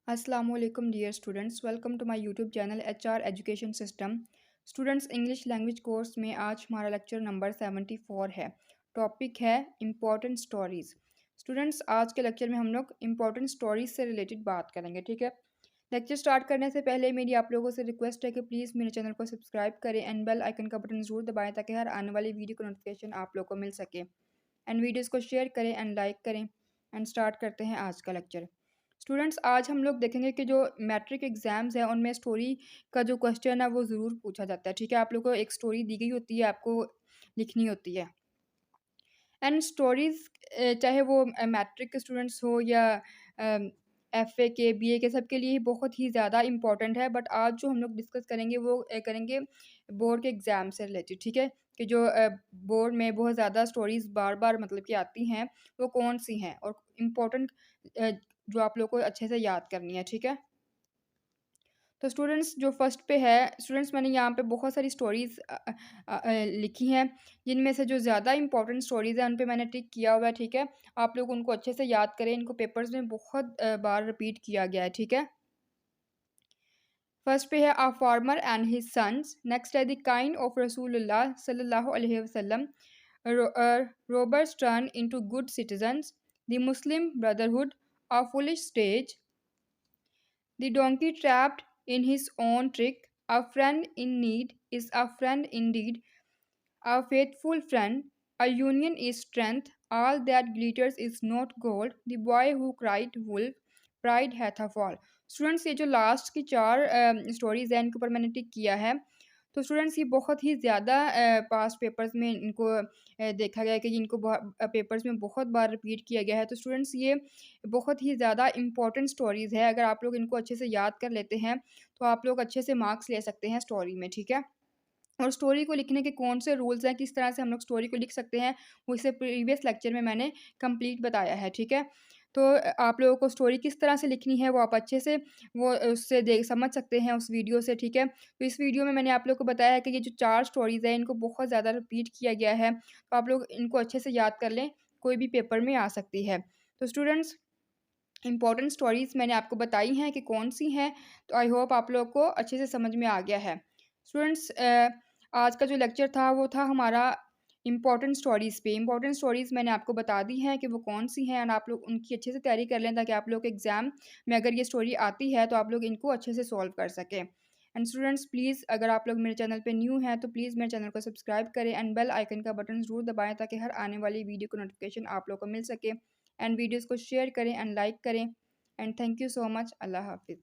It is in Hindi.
Assalamualaikum dear students, welcome to my YouTube channel HR education system. Students English language course में आज हमारा लेक्चर नंबर 74 है। टॉपिक है इम्पोर्टेंट स्टोरीज। स्टूडेंट्स आज के लेक्चर में हम लोग इम्पोर्टेंट स्टोरीज से रिलेटेड बात करेंगे, ठीक है। लेक्चर स्टार्ट करने से पहले मेरी आप लोगों से रिक्वेस्ट है कि प्लीज़ मेरे चैनल को सब्सक्राइब करें एंड बेल आइकन का बटन ज़रूर दबाएं ताकि हर आने वाली वीडियो का नोटिफिकेशन आप लोग को मिल सके। एंड वीडियोज़ को शेयर करें एंड लाइक करें। एंड स्टार्ट करते हैं आज का लेक्चर। स्टूडेंट्स आज हम लोग देखेंगे कि जो मैट्रिक एग्जाम्स हैं उनमें स्टोरी का जो क्वेश्चन है वो ज़रूर पूछा जाता है, ठीक है। आप लोग को एक स्टोरी दी गई होती है, आपको लिखनी होती है। एंड स्टोरीज चाहे वो मैट्रिक के स्टूडेंट्स हो या एफए के बीए के, सबके लिए ही बहुत ही ज़्यादा इम्पोर्टेंट है। बट आज जो हम लोग डिस्कस करेंगे वो करेंगे बोर्ड के एग्ज़ाम से रिलेटेड, ठीक है। कि जो बोर्ड में बहुत ज़्यादा स्टोरीज बार बार मतलब कि आती हैं, वो कौन सी हैं और इम्पोर्टेंट जो आप लोग को अच्छे से याद करनी है, ठीक है। तो स्टूडेंट्स जो फर्स्ट पे है, स्टूडेंट्स मैंने यहाँ पे बहुत सारी स्टोरीज़ लिखी हैं, जिनमें से जो ज़्यादा इंपॉर्टेंट स्टोरीज़ हैं उन पे मैंने टिक किया हुआ है, ठीक है। आप लोग उनको अच्छे से याद करें, इनको पेपर्स में बहुत बार रिपीट किया गया है, ठीक है। फर्स्ट पे है a farmer and his sons. Next है द काइंड ऑफ रसूलुल्लाह सल्लल्लाहु अलैहि वसल्लम, robbers turn into good citizens, the Muslim Brotherhood, a foolish stage, the donkey trapped in his own trick, a friend in need is a friend indeed, a faithful friend, a union is strength, all that glitters is not gold, the boy who cried wolf, pride hath a fall। Students ये जो लास्ट की चार स्टोरीज हैं इनके ऊपर मैंने टिक किया है। तो स्टूडेंट्स ये बहुत ही ज़्यादा पास्ट पेपर्स में इनको देखा गया है कि इनको पेपर्स में बहुत बार रिपीट किया गया है। तो स्टूडेंट्स ये बहुत ही ज़्यादा इंपॉर्टेंट स्टोरीज़ है। अगर आप लोग इनको अच्छे से याद कर लेते हैं तो आप लोग अच्छे से मार्क्स ले सकते हैं स्टोरी में, ठीक है। और स्टोरी को लिखने के कौन से रूल्स हैं, किस तरह से हम लोग स्टोरी को लिख सकते हैं, वो इससे प्रीवियस लेक्चर में मैंने कंप्लीट बताया है, ठीक है। तो आप लोगों को स्टोरी किस तरह से लिखनी है वो आप अच्छे से वो उससे देख समझ सकते हैं उस वीडियो से, ठीक है। तो इस वीडियो में मैंने आप लोग को बताया है कि ये जो 4 स्टोरीज़ हैं इनको बहुत ज़्यादा रिपीट किया गया है, तो आप लोग इनको अच्छे से याद कर लें, कोई भी पेपर में आ सकती है। तो स्टूडेंट्स इम्पॉर्टेंट स्टोरीज़ मैंने आपको बताई हैं कि कौन-सी हैं, तो आई होप आप लोग को अच्छे से समझ में आ गया है। स्टूडेंट्स आज का जो लेक्चर था वो था हमारा इम्पॉर्टेंट स्टोरीज़ पे। इम्पॉर्टेंट स्टोरीज़ मैंने आपको बता दी हैं कि वो कौन-सी हैं, एंड आप लोग उनकी अच्छे से तैयारी कर लें ताकि आप लोग के एग्ज़ाम में अगर ये स्टोरी आती है तो आप लोग इनको अच्छे से सॉल्व कर सकें। एंड स्टूडेंट्स प्लीज़ अगर आप लोग मेरे चैनल पे न्यू हैं तो प्लीज़ मेरे चैनल को सब्सक्राइब करें एंड बेल आइकन का बटन ज़रूर दबाएँ ताकि हर आने वाली वीडियो का नोटिफिकेशन आप लोग को मिल सके। एंड वीडियोज़ को शेयर करें एंड लाइक करें। And thank you so much. अल्लाह हाफ़िज़।